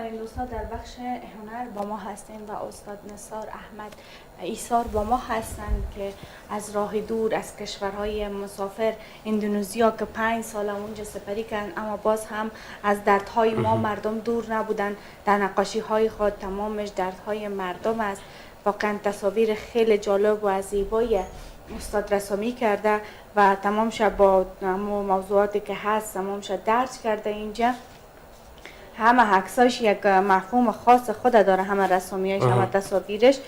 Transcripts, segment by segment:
آفرین دوستان، در بخش هنر با ما هستیم و استاد نثار احمد ایثار با ما هستند که از راه دور از کشورهای مسافر اندونزیا که 5 سال اونجا سپری کردن، اما باز هم از دردهای ما مردم دور نبودن. در نقاشی های خود تمامش دردهای مردم است. واقعا تصاویر خیلی جالب و زیبایی استاد رسامی کرده و تمامش با موضوعاتی که هست تمامش درج کرده. اینجا همه عکساش یک مفهوم خاص خود داره، همه رسامیاش، همه تصاویرش،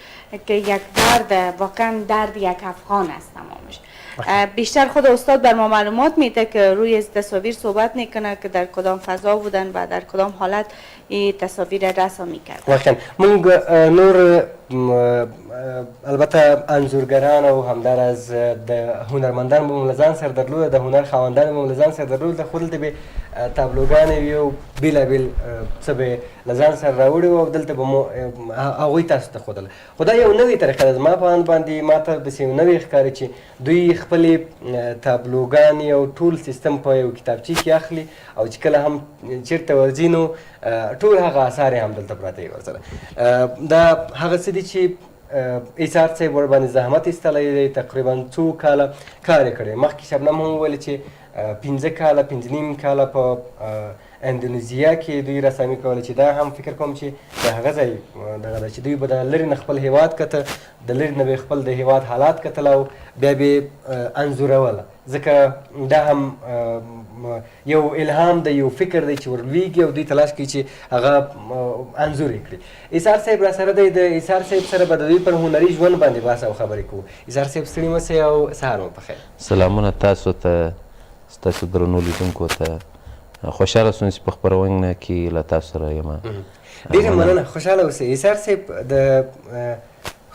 که یک درد، واقعا درد یک افغان است تمامش. بیشتر خود استاد بر ما معلومات میده که روی تصاویر صحبت میکنه که در کدام فضا بودن و در کدام حالت این تصاویر رسامی کرد. واقعا مونږ نور البته انځورګران او همداراز د هنرمندان به مو له ځان سره درلوده، د هنر خاوندان به مو له ځان سره درلوده، خو دلته به تابلوګانې وي او بېلابېل څه به یې له ځان سره راوړي وو او دلته به مو هغوی تاسو ته ښودله. خو دا یو نوې طریقه ده، زما په اند باندې ما ته داسې یو نوې ښکاري چې دوی خپلې تابلوګانې او ټول سیستم په یو کتابچې کې اخلي او چې کله هم چېرته ورځي نو ټول هغه اثار یې هم دلته پراته وي ورسره. دا هغه څه دي چې ایثار صاحب ورباندې زحمت ایستلی دی، تقریبا 2 کاله کار یې کړی. مخکې شبنم هم وویل چې 5 کاله 5.5 کاله په اندونیزیا کې دوی رسامي کوله، چې دا هم فکر کوم چې د هغه ځای دغه ده چې دوی به د لرې نه خپل هیواد کته، د لرې نه به خپل د هیواد حالات کتل او بیا به انځوروله. ځکه دا هم یو الهام دی، یو فکر دی چې ورلویږي او دوی تلاش کوي چې هغه انځور یې کړي. ایثار صاحب را سره دی، د ایثار صاحب سره به د دوی پر هنري ژوند باندې بحث او خبرې کوو. ایثار صاحب ستړي مه سئ او سهار مو پخیر. سلامونه تاسو ته، ستاسو درنو لیدونکو ته. خوشحاله سوم چې په خپرونه کې له تاسو سره یم. ډېره مننه، خوشحاله اوسئ. ایثار صاحب د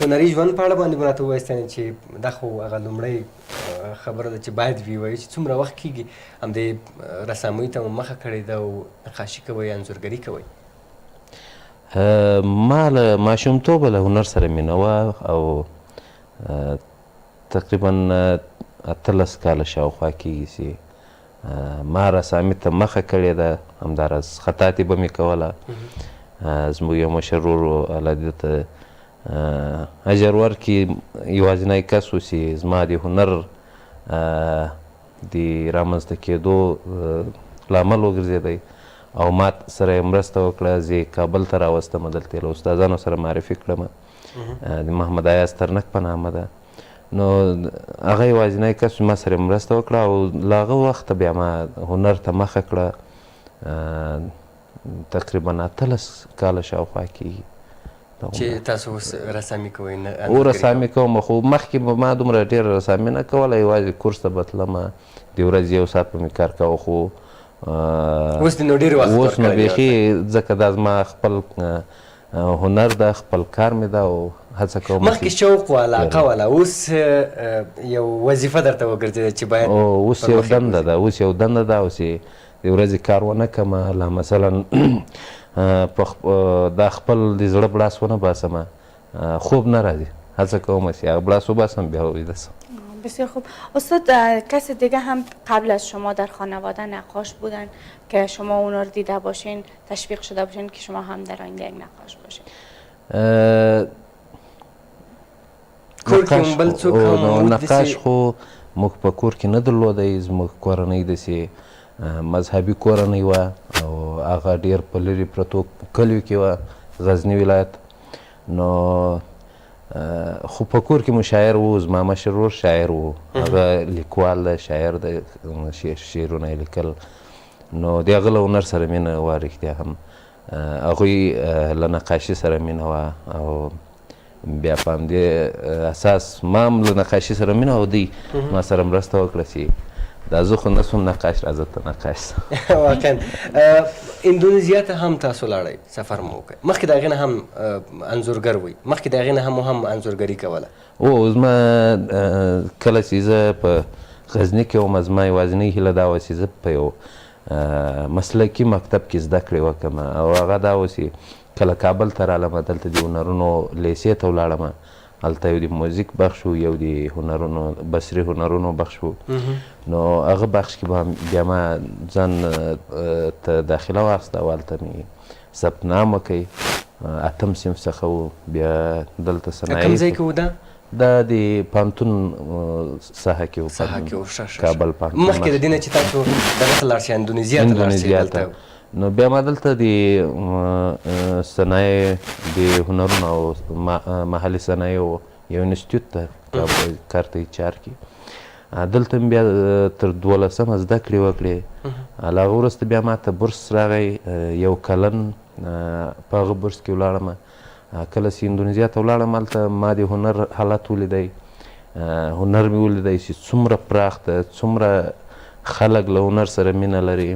هنري ژوند په اړه باندې به راته ووایاست چې دا خو هغه لومړی خبره ده چې باید ووایو چې څومره وخت کېږي همدې رسامۍ ته مو مخه کړې ده او نقاشي کوئ، انځورګري کوئ؟ ما له ماشومتوبه له هنر سره مینه وه او تقریبا 18 کاله شاوخوا کېږي چې ما رسامي ته مخه کړې ده. همداراز خطاطي به مې کوله. زموږ یو مشر ورور الله دې ته اجر ورکړي یوازینی کس و چې زما د هنر د رامنځته کېدو لامل وګرځېدی او ما سره یې مرسته وکړه. زه یې کابل ته راوستم، دلته له استادانو سره معرفي کړم، د محمد ایاز ترنک په نامه ده. نو هغه یوازینی کس ما سره مرسته وکړه او له هغه وخته بیا ما هنر ته مخه کړه. تقریبا 18 کاله شاوخوا کېږي چې تاسو اوس رسامي کوئ. او رسامي کوم، خو مخکې به ما دومره ډېره رسامي نه کوله، یوازې کورس ته به تلم، د ورځې 1 ساعت به مې کار کوه. خو اوس نو ډېر وخت اوس نو بیخي ځکه دا زما خپل هنر ده، خپل کار مې ده او هڅه کوم. مخکې شوق و علاقه وله، اوس یو وظیفه درته وګرځېده چې باید اوس یو دنده ده، اوس یو دنده ده. اوس یې د ورځې کار ونه کړم، لا مثلا دا خپل د زړه بړاس ونه باسم، خوب نه راځي، هڅه کوم چې هغه بړاس وباسم بیا ویده سم. بسیار خوب. استاد کسی دیگه هم قبل از شما در خانواده نقاش بودن که شما اونا رو دیده باشین، تشویق شده باشین که شما هم در آینده یک نقاش باشین؟ نقاش خو موږ په کور کې نه درلودی. زموږ کورنۍ داسې مذهبي کورنۍ وه او هغه ډېر په لرې پرتو کلیو کې وه، غزني ولایت. نو خو په کور کې مو شاعر و، زما مشر ورور شاعر و، هغه لیکوال ده، شاعر ده، شعرونه یې لیکل. نو د هغه له هنر سره مینه وه رښتیا هم. هغوی له نقاشي سره مینه وه او بیا په همدې اساس ما هم له نقاشي سره مینه او دوی ما سره مرسته وکړه چې دا زه خو نه سوم نقاش، راځه ته نقاش سه. واقعا اندونیزیا ته هم تاسو لاړئ، سفر مو وکړ. مخکې د هغې نه هم انځورګر وئ، مخکې د هغې نه هم انځورګري کوله؟ او زما کله چې زه په غزني کې وم، زما یوازینۍ هیله دا وه چې زه په یو مسلکي مکتب کې زده کړې وکړم او هغه دا و چې کله کابل ته رالم، دلته د هنرونو لیسې ته ولاړم هلته یو د موزیک بخش و یو د هنرونو بصري هنرونو بخش و نو هغه بخش کې به بیا ما ځان ته داخله واخیسته او هلته مې ثبت نام وکړئ 8م صنف څخه و بیا دلته صنایع کوم ځای کې و دا دا د پوهنتون ساحه کې و کابل پوهنتون مخکې د دې نه چې تاسو دغه ته لاړ شئ اندونیزیا ته نو بیا ما دلته د صنایع د هنرونو او محلي صنایعو یو انسټیټیوټ ته کار ته چار کې دلته مې بیا تر 12مه زده کړې وکړې له هغه وروسته بیا ما ته بورس راغی یو کلن په هغه بورس کې ولاړم کله چې اندونیزیا ته ولاړم هلته ما د هنر حالت ولیدی هنر مې ولیدی چې څومره پراخ ده څومره خلک له هنر سره مینه لري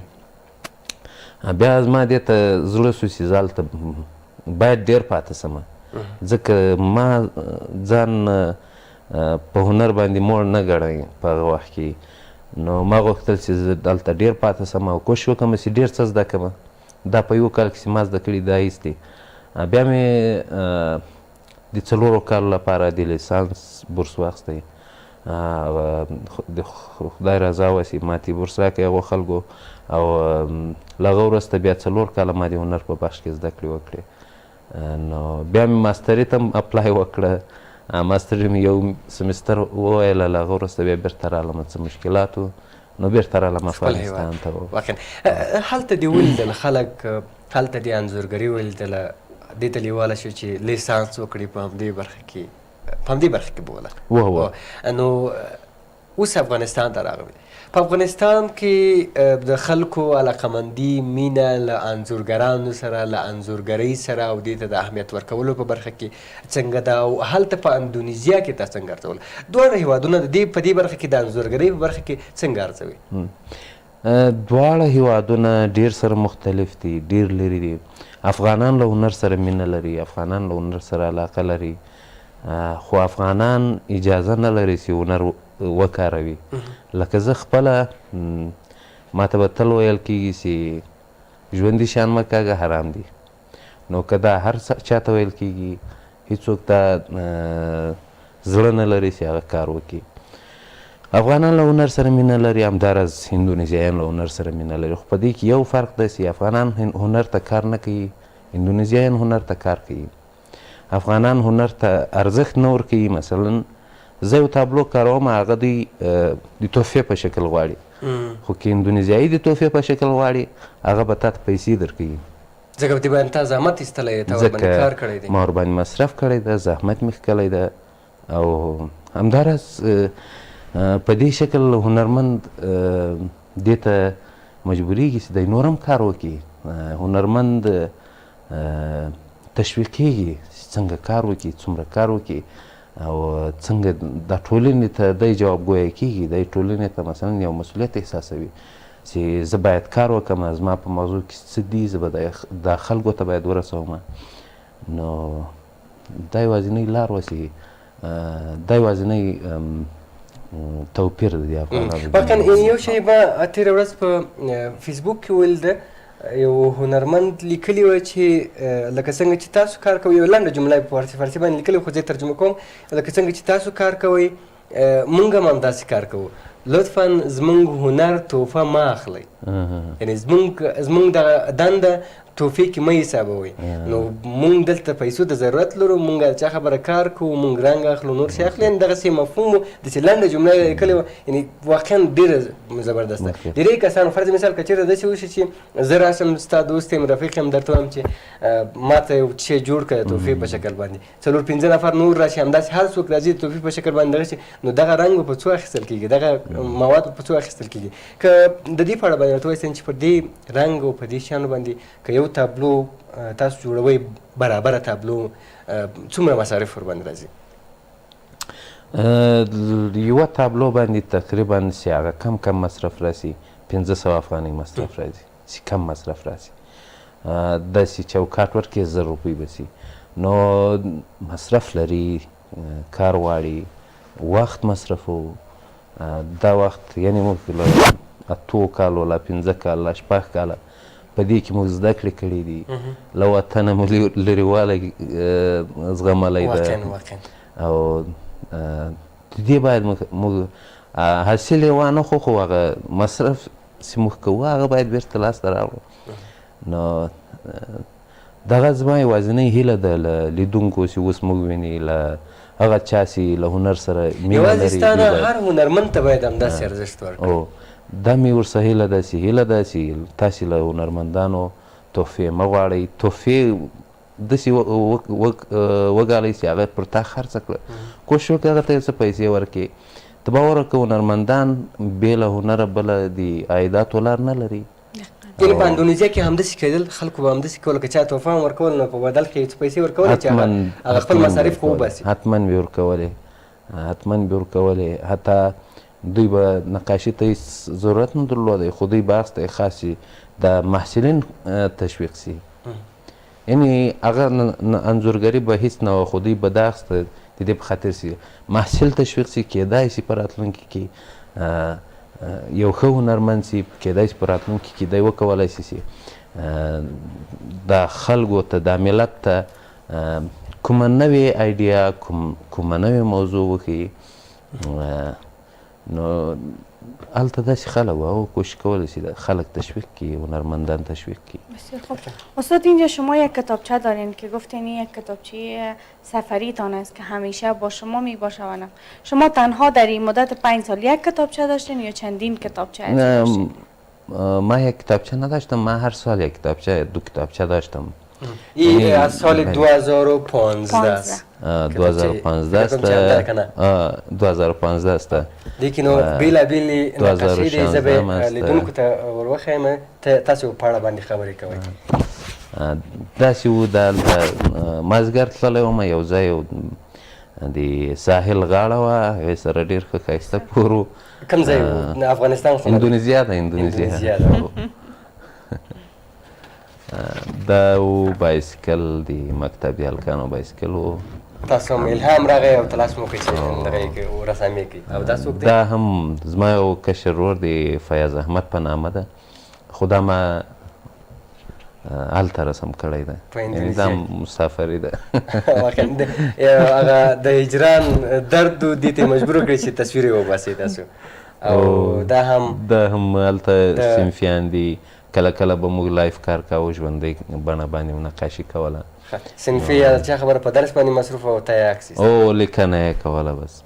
بیا زما دې ته زړه سو چې زه هلته باید ډېر پاته سم ځکه ما ځان په هنر باندې موړ نه ګڼی په هغه وخت کې نو ما غوښتل چې زه دلته ډېر پاته سم او کوشش وکړم چې ډېر څه زده کړم دا په یو کال کې چې ما زده کړي دا ایستې بیا مې د 4 کالو لپاره د لیسانس بورس واخیستی د خدای رضا وسي ماته بورس راکړی هغو خلکو او له هغه وروسته بیا 4 کاله ما د هنر په بخش کې زده کړې وکړې نو بیا مې ماستري ته هم اپلای وکړه ماستري مې یو سمستر وویله له هغه وروسته بیا بیرته رالم څه مشکلات و نو بیرته رالم افغانستان ته واقعا هلته دې ولیدل خلک هلته دې انځورګري ولیدله دې ته لیواله شو چې لیسانس وکړي په همدې برخه کې بوله نو اوس افغانستان ته راغلی په افغانستان کې د خلکو علاقمندي مینه له انځورګرانو سره له انځورګرۍ سره او دې ته د اهمیت ورکولو په برخه کې څنګه ده او هلته په اندونیزیا کې تاسو څنګه ارزول دواړه هیوادونه په دې برخه کې د انځورګرۍ په برخه کې څنګه ارزوي دواړه هیوادونه ډېر سره مختلف دي ډېر لرې دي افغانان له هنر سره مینه لري افغانان له هنر سره علاقه لري خو افغانان اجازه نه لري چې هنر وکاروي لکه زه خپله ماته به تل ویل کېږي چې ژوندي شیان مه کاږه حرام دي نو که دا هر چاته ویل کېږي هیڅوک دا زړه نه لري چې هغه کار وکړي افغانان له هنر سره مینه لري همداراز اندونیزیایان له هنر سره مینه لري خو په دې کې یو فرق دی چې افغانان هنر ته کار نه کوي اندونیزیایان هنر ته کار کوي افغانان هنر ته ارزښت نه ورکوي مثلا زه یو تابلو کاروم هغه دوی د تحفې په شکل غواړي خو که اندونیزیایي د تحفې په شکل غواړي هغه به تا ته پیسې درکوي ځکه په دې باندې تا زحمت ایستلی دی تا ورباندې کار کړی دی ما ورباندې مصرف کړی ده زحمت مې ښکلی ده او همداراز په دې شکل هنرمند دې ته مجبوریږي چې دی نور هم کار وکړي هنرمند تشویق کېږي چې څنګه کار وکړي څومره کار وکړي او څنګه د ټولنې ته دی جوابګویه کېږي دی ټولنې ته مثلا یو مسؤلیت احساسوي چې زه باید کار وکړم زما په موضوع کې څه دي زه به دا خلکو ته باید ورسوم نو دا یوازینۍ لار وه چې دا یوازینۍ توپیر دی افغانانو واقعا یو شی به تېره ورځ په فیسبوک کې ولیده یو هنرمند لیکلي وه چې لکه څنګه چې تاسو کار کوئ یو لنډه جمله په فارسي باندې لیکلې خو زه یې ترجمه کوم لکه څنګه چې تاسو کار کوئ موږ هم همداسې کار کوو لطفا زموږ هنر تحفه مه اخلئ یعنې زموږ دغه دنده تحفې کې مه حسابوئ نو موږ دلته پیسو ته ضرورت لرو موږ د چا خبره کار کوو موږ رنګ اخلو نور شی اخلو یعنې دغسې مفهوم و داسې لنډه جمله یې لیکلې وه یعنې واقعا ډېره زبردسته ډېری کسانو فرض مثال که چېرته داسې وشي چې زه راشم ستا دوست یم رفیق یم درته وایم چې ما ته یو شی جوړ کړه د تحفې په شکل باندې 4-5 نفر نور راشي همداسې هر څوک راځي د تحفې په شکل باندې دغه شي نو دغه رنګ به په څو اخیستل کېږي دغه مواد په څو اخیستل کېږي که د دې په اړه باندې راته ووایاست چې په دې رنګ او په دې شیانو باندې که یو تابلو تاسو جوړوئ برابره تابلو څومره مصارف ورباندې راځي یوه تابلو باندې تقریبا چې هغه کم مصرف راسي 500 افغانۍ مصرف راځي چې کم مصرف راسي داسې چوکاټ ورکړي 1000 روپۍ به سي نو مصرف لري کار غواړي وخت مصرفو دا وخت یعنې موږ له 8 کالو لا 15 کاله لا 6 کاله په دې کې موږ زده کړې کړې دي له وطنه مو لرېوالی زغملی ده او د دې باید موږ حاصل یې وانخلو خو هغه مصرف چې موږ کوو هغه باید بیرته لاسته راوړو. نو دغه زما یوازینۍ هیله ده له لیدونکو چې اوس موږ ویني له هغه چا چې له هنر سره مینه لري. یوازې ستا نه هر هنرمند ته باید همداسې ارزښت ورکړو. دا مې ورڅخه هیله ده چې تاسې له هنرمندانو تحفې مه غواړئ. تحفې داسې وګالئ چې هغه پر تا خرڅه کړه. کوشش وکړه هغه ته یو څه پیسې ورکړې. ته باور وکړه هنرمندان بې له هنره بله د عایداتو لار نه لري. یعنې په اندونیزیا کې همداسې کېدل، خلکو به همداسې کول، که چا تحفه هم ورکول نو په بدل کې څه پیسې ورکولې چې هغه خپل مصارف خو وباسي. حتما به یې ورکولې. حتی دوی به نقاشي ته هېڅ ضرورت نه درلودی، خو دوی به اخته خاص چې د محصلین تشویق سي. یعنې هغه انځورګري به هېڅ نه وه، خو دوی به دا اخسته د دې په خاطر چې محصل تشویق سي. کیدای سي په راتلونکي کې یو ښه هنرمند سي، کیدای سي په راتلونکي کې دی وکولی سي چې د خلکو ته د ملت ته کومه نوې آیډیا کومه نوې موضوع وښیي. نو هلته داسې خلک و او کوشش کولی شي خلک تشویق کړي، هنرمندان تشویق کړي. بسیار خوب. استاد اینجا شما یک کتابچه دارین که گفتین یک کتابچه سفریتان است که همیشه با شما می باشه و نه. شما تنها در این مدت 5 سال یک کتابچه داشتین یا چندین کتابچه داشتین؟ ما یک کتابچه نداشتم، ما هر سال یک کتابچه 2 کتابچه داشتم. این از سال 2015 است. 2015 است. دیگه نو بیلابیلی نقاشی دی زبه لیدونکو ته ورخیم تاسو په اړه باندې خبرې کوئ. داسې و دلته مازدیګر تللی وم، یو ځای د ساحل غاړه وه، هغې سره ډېر ښه ښایسته کور و. کوم ځای و؟ افغانستان خو اندونیزیا ده. دا و بایسکل د مکتبي هلکانو بایسکل و. تاسو هم الهام راغی او تلاش مو وکړئ چې دغه یې کړئ رسامي کړئ. او دا څوک دی؟ دا هم زما یو کشر ورور د فیاض احمد په نامه ده، خو دا ما هلته رسم کړی ده. یعنې دا مسافري ده. هغه د هجران درد و دې ته مجبور کړی چې تصویر یې وباسئ تاسو. او دا هم هلته صنفیان دي. کله کله به موږ لایف کار کاوه، ژوندۍ بڼه باندې نقاشي کوله. صنفي یا چا خبره په درس باندې مصروف او ته یې عکس او لیکنه یې کوله. بس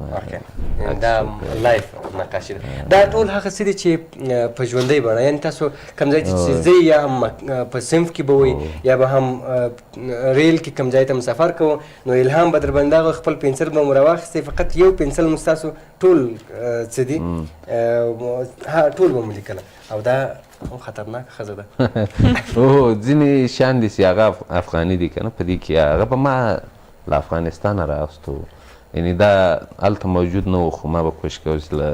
دا لایف نقاشي ده. دا ټول هغه څه دي چې په ژوندۍ بڼه، یعنې تاسو کوم ځای چې ځئ یا هم په صنف کې به وئ یا به هم ریل کې کوم ځای ته مسافر کوو، نو الهام به در باندې هغه خپل پنسل به مو راواخیستی، فقط یو پنسل مو ستاسو ټول څه دي ټول به مو لیکله. او دا هم خطرناک ښځه ده. او ځینې شیان دي چې هغه افغاني دي که نه، په دې کې هغه به ما له افغانستانه راوستو. یعنې دا هلته موجود نه و، خو ما به کوشش کوم چې له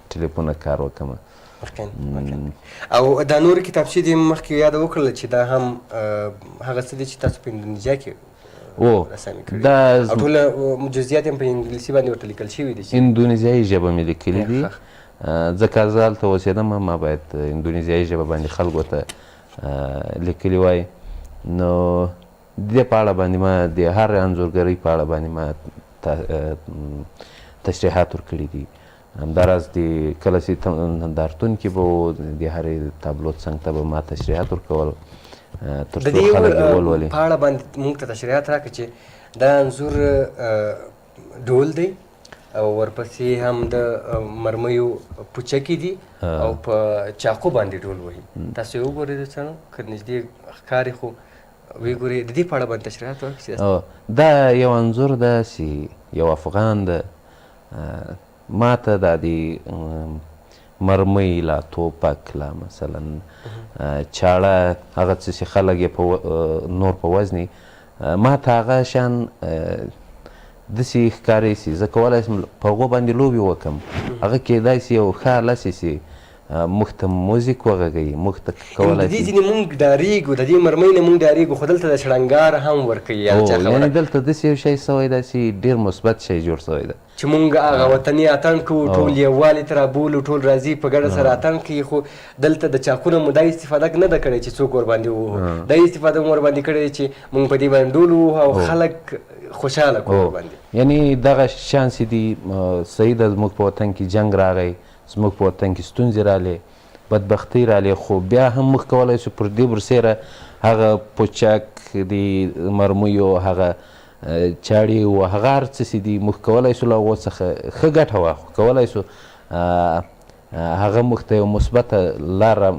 ټلیفونه کار وکړم. او دا نورې کتابچې دې مخکې یاده وکړله چې دا هم هغه څه دي چې تاسو په اندونیزیا کې رسامي کړي. دا او ټوله جزئیات هم په انګلیسي باندې ورته لیکل شوي دي. اندونیزیایي ژبه مې لیکلي دي، ځکه زه هلته اوسېدم، ما باید اندونیزیایي ژبه باندې خلکو ته لیکلي وای. نو د دې په اړه باندې ما د هر انځورګرۍ په اړه باندې ما تشریحات ورکړي دي. همداراز د کله چې نندارتون کې به و د هرې تابلو څنګ ته به ما تشریحات ورکول تر څو خلک یې ولولي. په اړه باندې موږ ته تشریحات راکړه چې دا انځور ډول دی او ورپسې هم د مرمیو پوچکې دي او په چاقو باندې ډول وهي. تاسو یې وګورئ د څڼو که نږدې ښکاري، خو ویې ګورئ. د دې په اړه باندې تشریحات ورکړئ. دا یو انځور ده چې یو افغان ده، ما ته دا د مرمۍ لا توپک لا مثلا چاړه هغه څه چې خلک یې نور په وزني، ما ته هغه شیان داسې ښکاري چې زه کولی شم په هغو باندې لوبې وکړم. هغه کیدای شي یو ښه آله شي چې موږ ته موزیک وغږوي، موږ ته کولی شي. د دې ځینې موږ ډارېږو، د دې مرمۍ نه موږ ډارېږو، خو دلته د شړنګار هم ورکوي. یعنې دلته داسې یو شی سوی ده چې ډېر مثبت شی جوړ سوی ده چې موږ هغه وطني اتڼ کوو، ټول یووالي ته رابولو، ټول راځي په ګډه سره اتڼ کوي. خو دلته د چاقونه مو دا استفاده نه ده کړې چې څوک ورباندې ووهو. دا استفاده مو ورباندې کړې چې موږ په دې باندې ډول ووهو او خلک خوشحاله کړو ورباندې. یعنی دغه شان چې دي صحیح ده زموږ په وطن کې جنګ راغی زموږ په وطن کې ستونزې راغلې بدبختۍ راغلې خو بیا هم موږ کولی شو پر دې برسېره هغه پوچک د مرمیو هغه چاړې و هغه هر څه چې دي موږ کولی شو له هغو څخه ښه ګټه واخلو کولی شو هغه موږ ته یو مثبته لاره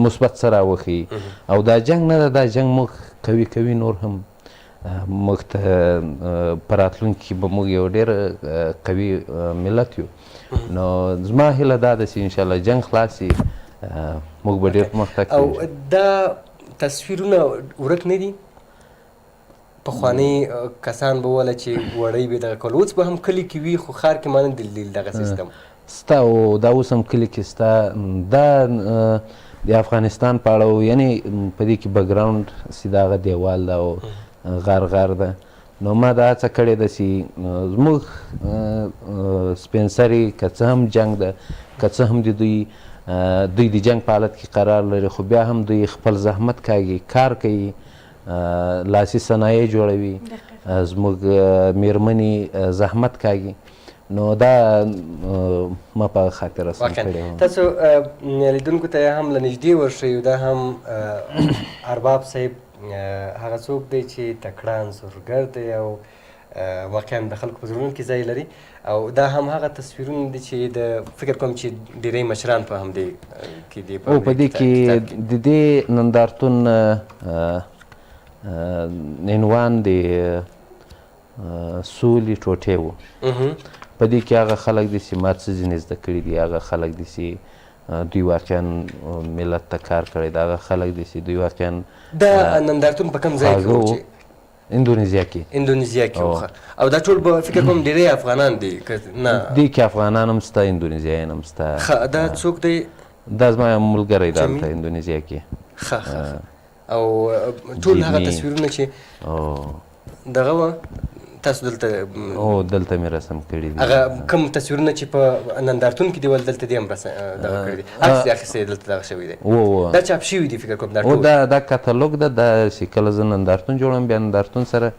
مثبت څه راوښیي او دا جنګ نه ده دا جنګ موږ قوي کوي نور هم موږ ته په راتلونکي کې به موږ یو ډېر قوي ملت یو نو زما هیله دا ده چې انشاءالله جنګ خلاص شي موږ به ډېر پرمختګ او دا تصویرونه ورک نه دي پخواني کسان به وله چې وړۍ به دغه کول اوس به هم کلي کې وي خو ښار کې ما نه دي دغه سیستم ستا او دا اوس هم کلي کې ستا دا د افغانستان په اړه یعنی په دې کې بکګراونډ چې د هغه دیوال ده او غار ده نو ما دا هڅه کړې ده چې زموږ سپین سري که څه هم جنګ ده که څه هم د دوی د جنګ په حالت کې قرار لري خو بیا هم دوی خپل زحمت کاږي کار کوي لاسي صنایع جوړوي زموږ میرمنې زحمت کاږي نو دا ما په خاطر رسم کړی تاسو لیدونکو ته هم له نږدې ورښیو دا هم ارباب صاحب هغه څوک دی چې تکړه انځورګر دی او واقعا د خلکو په زړونو کې ځای لري او دا هم هغه تصویرونه دي چې د فکر کوم چې ډېری مشران په همدې کې دي او په دې کې د دې نندارتون عنوان د سولې ټوټې و په دې کې هغه خلک دي چې ما څه ځینې زده کړي دي هغه خلک دي چې دوی واقعا ملت ته کار کړی دی هغه خلک دي چې دوی واقعا دا نندارتون په کوم ځای کې و چې اندونیزیا کې اندونیزیا کې و او دا ټول به فکر کوم ډېری افغانان دي نه دې کې افغانان هم شته اندونیزیایان هم شته دا څوک دی دا زما ملګری دی هلته اندونیزیا کې او ټول هغه تصویرونه چې دغه وه تاسو دلته دلته مې رسم کړي دي هغه کوم تصویرونه چې په نندارتون کې دي ول دلته دې هم دغه کړي دي عکس یې اخیستی دلته دغه شوی دی دا چاپ شوي دي فکر کوم دا ټول دا کتالوګ ده دا چې کله زه نندارتون جوړوم بیا نندارتون سره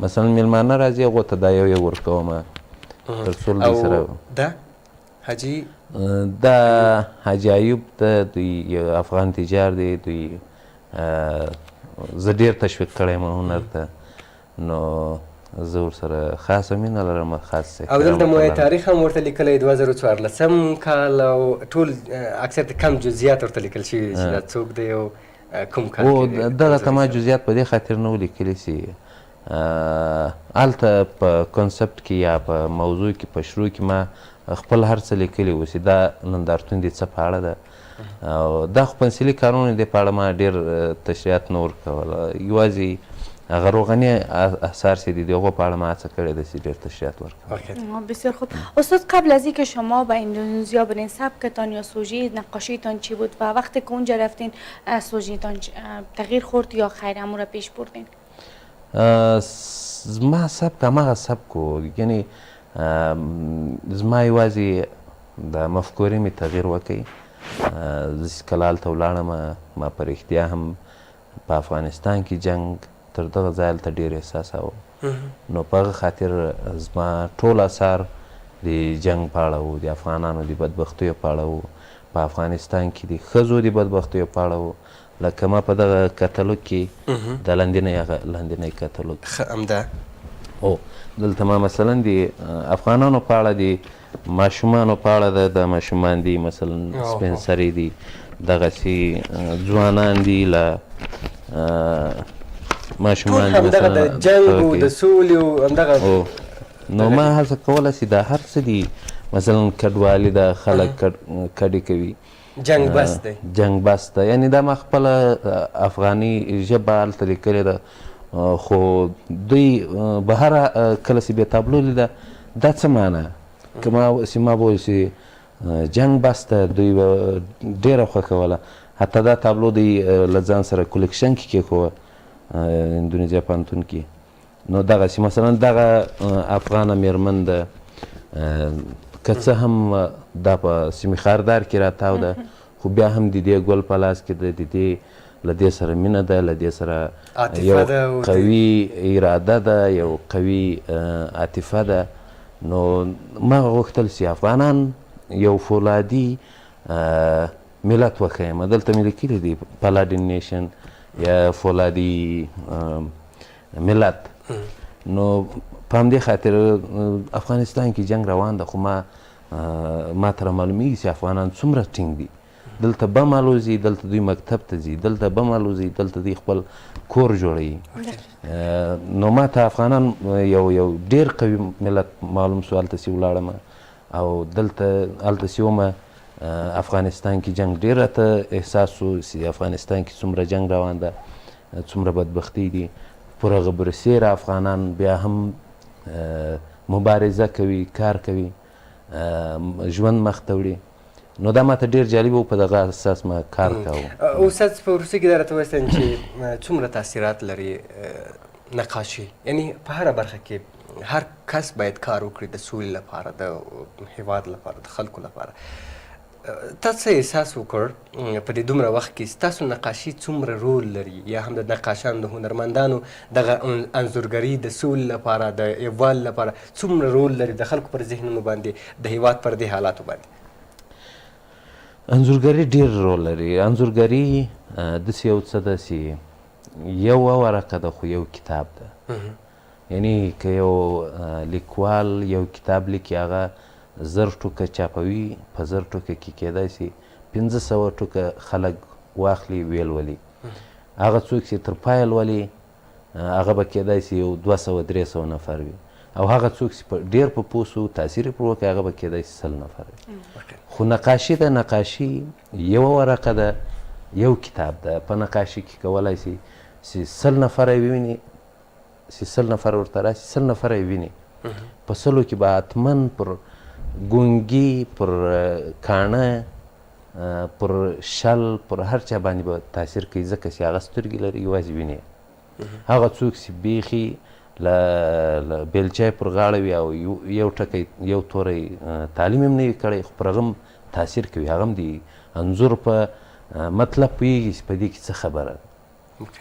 مثلا میلمانه راځي هغو ته دا یو ورکوم تر څو دوی سره دا حاجي دا حاجي ایوب ده دوی یو افغان تجار دی دوی زه ډېر تشویق کړی یم هنر ته نو زه ورسره خاصه مینه لرم خاص او دلته مو تاریخ هم ورته لیکلی 2014 کال او ټول اکثر کم جزئیات ورته لیکل شوي دي چې دا څوک دی او کوم کال کې دغه ته ما جزئیات په دې خاطر نه و لیکلي چې هلته په کنسپټ کې یا په موضوع کې په شروع کې ما خپل هر څه لیکلي و چې دا نندارتون د څه په اړه ده او دا خو پنسلي کارونه دي په اړه ما ډېر تشریحات نه ورکول یوازې هغه روغنی اثار چې دي د هغو په اړه ما هڅه کړې ده چې ډېر تشریحات ورکړم. بسیار خوب. استاد قبل از اینکه شما به اندونزیا برین سبکتان یا سوژه نقاشیتان چی بود و وقتی که اونجا رفتین سوژهتان تغییر خورد یا خیر همون را پیش بردین؟ زما سبک هماغه سبک و یعنی زما یوازې د مفکورې مې تغییر وکړ زه چې کله هلته ولاړم ما په رښتیا هم په افغانستان کې جنګ تر دغه ځای هلته ډېر احساساوه نو په هغه خاطر زما ټول اثار د جنګ په اړه وو د افغانانو د بدبختیو په اړه وو په افغانستان کې د ښځو د بدبختیو په اړه وو لکه ما په دغه کتالوګ کې د لاندینی کتالوګ همدا او دلته ما مثلا د افغانانو په اړه د ماشومانو په اړه د ماشومان دي مثلا سپین سري دي دغسې ځوانان دي له ماشومان دي همدغه د جنګ او د سولې او همدغه نو ما هڅه کوله چې دا هر څه دي مثلا کډوالي ده خلک کډې کوي جنګ بس دی جنګ بس ده یعنې دا ما خپله افغاني ژبه هلته لیکلې ده خو دوی به هره کله چې بیا تابلو لیده دا څه معنی که ما به ویل چې جنګ بس ده دوی به ډېره خوښوله حتی دا تابلو دوی له ځان سره کولکشن کې کېښوه اندونیزیا پوهنتون کې نو دغسې مثلا دغه افغانه میرمن ده که څه هم دا په سیمې خاردار کې راتاو ده خو بیا هم د دې ګل په لاس کې ده د دې له دې سره مینه ده، له دې سره عاطفه ده یو قوي اراده ده، یو قوي عاطفه ده. نو ما غوښتل چې افغانان یو فولادي ملت وښیم. دلته مې لیکلي دي پلادین نیشن یا فولادي ملت. نو په همدې خاطر افغانستان کې جنگ روان ده، خو ما تره معلومیږي چې افغانان څومره ټینګ دي. دلته بم الوزي، دلته دوی مکتب ته ځي، دلته بم الوزي، دلته دوی خپل کور جوړوي. نو ما ته افغانان یو ډېر قوي ملت معلوم سو هلته چې ولاړم او دلته هلته چې ومه افغانستان کې جنگ ډېر راته احساس سو چې افغانستان کې څومره جنگ روان ده، څومره بدبختي دي. پر هغه برسېره افغانان بیا هم مبارزه کوي، کار کوي، ژوند مخ ته وړي. نو دا ماته ډېر جالب و، په دغه اساس ما کار کاوه. استاد په وروستي کې دا راته ووایاست چې څومره تاثیرات لري نقاشي، یعنی په هره برخه کې هر کس باید کار وکړي د سولې لپاره، د هیواد لپاره، د خلکو لپاره. تاسو احساس وکړ په دې دومره وخت کې ستاسو نقاشي څومره رول لري، یا هم د نقاشانو د هنرمندانو دغه انځورګري د سولې لپاره، د یووالي لپاره څومره رول لري د خلکو پر ذهنونو باندې، د هیواد پر دې حالاتو باندې؟ انځورګري ډېر رول لري. انځورګري داسې یو څه ده چې یوه ورقه ده خو یو کتاب ده. یعنی که یو لیکوال یو کتاب لیکي، هغه 1000 ټوکه چاپوي، په 1000 ټوکه کې کیدای شي 1500 ټوکه خلک واخلي ویلولي. هغه څوک چې تر پایه لولي هغه به کیدای شي یو 200-300 نفر وي، او هغه څوک چې ډېر په پوه سو تاثیر یې پر وکړي هغه به کیدای شي 100 نفر وي. خو نقاشي ده، نقاشي یوه ورقه ده، یو کتاب ده. په نقاشي کې کولی شي چې 100 نفر یې وویني، چې 100 نفر ورته راشي، 100 نفر یې ویني. په 100 کې به حتما پر ګونګي، پر کاڼه، پر شل، پر هر چا باندې به تاثیر کوي، ځکه چې هغه سترګې لري، یوازې ویني. هغه څوک چې بیخي له بیلچای پر غاړه وي او یو ټکی یو توری تعلیم هم نه وي کړی، خو پر هغه هم تاثیر کوي، هغه هم د انځور په مطلب پوهېږي چې په دې کې څه خبره ده.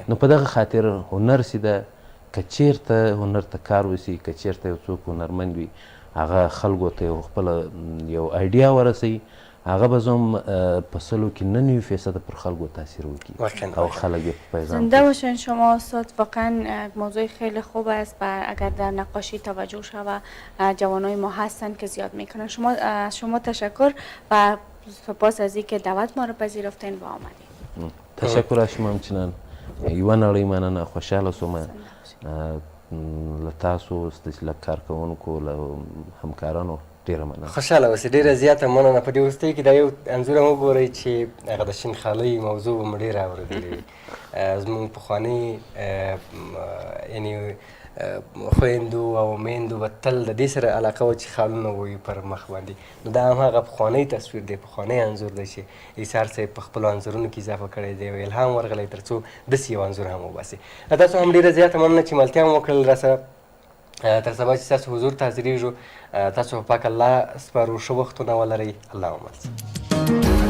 نو په دغه خاطر هنر چې ده، که چېرته هنر ته کار وشي، که چېرته یو څوک هنرمند وي، هغه خلکو ته یو خپله یو آیډیا ورسوي، هغه به زم په 100 کې 99% پر خلکو تاثیر وکړي او خلک یې په پیغام. زنده باشین شما استاد، واقعا موضوع خیلی خوب است و اگر در نقاشی توجه شود جوانای ما هستند که زیاد میکنن. شما تشکر و سپاس از اینکه دعوت ما رو پذیرفتین و آمدین. تشکر از شما همچنان. یوه نړۍ مننه، خوشحاله سوم له تاسو، ستاسې له کارکوونکو، له همکارانو ډېره مننه. خوشحاله اوسئ، ډېره زیاته مننه. په دې وروستیو کې دا یو انځور هم وګورئ چې هغه د شینخالۍ موضوع به مو ډېره اورېدلې وي. زموږ پخواني یعنې خویندو او میندو به تل د دې سره علاقه وه چې خالونه ووي پر مخ باندې. نو دا هم هغه پخوانی تصویر دی، پخوانی انځور دی چې ایثار صاحب په خپلو انځورونو کې اضافه کړی دی او الهام ورغلی تر څو داسې یو انځور هم وباسي. تاسو هم ډېره زیاته مننه چې ملتیا مو وکړل راسره. تر سبا چې ستاسو حضور ته حاضرېږو، تاسو په پاک الله سپارو. ښه وختونه ولرئ. الله مو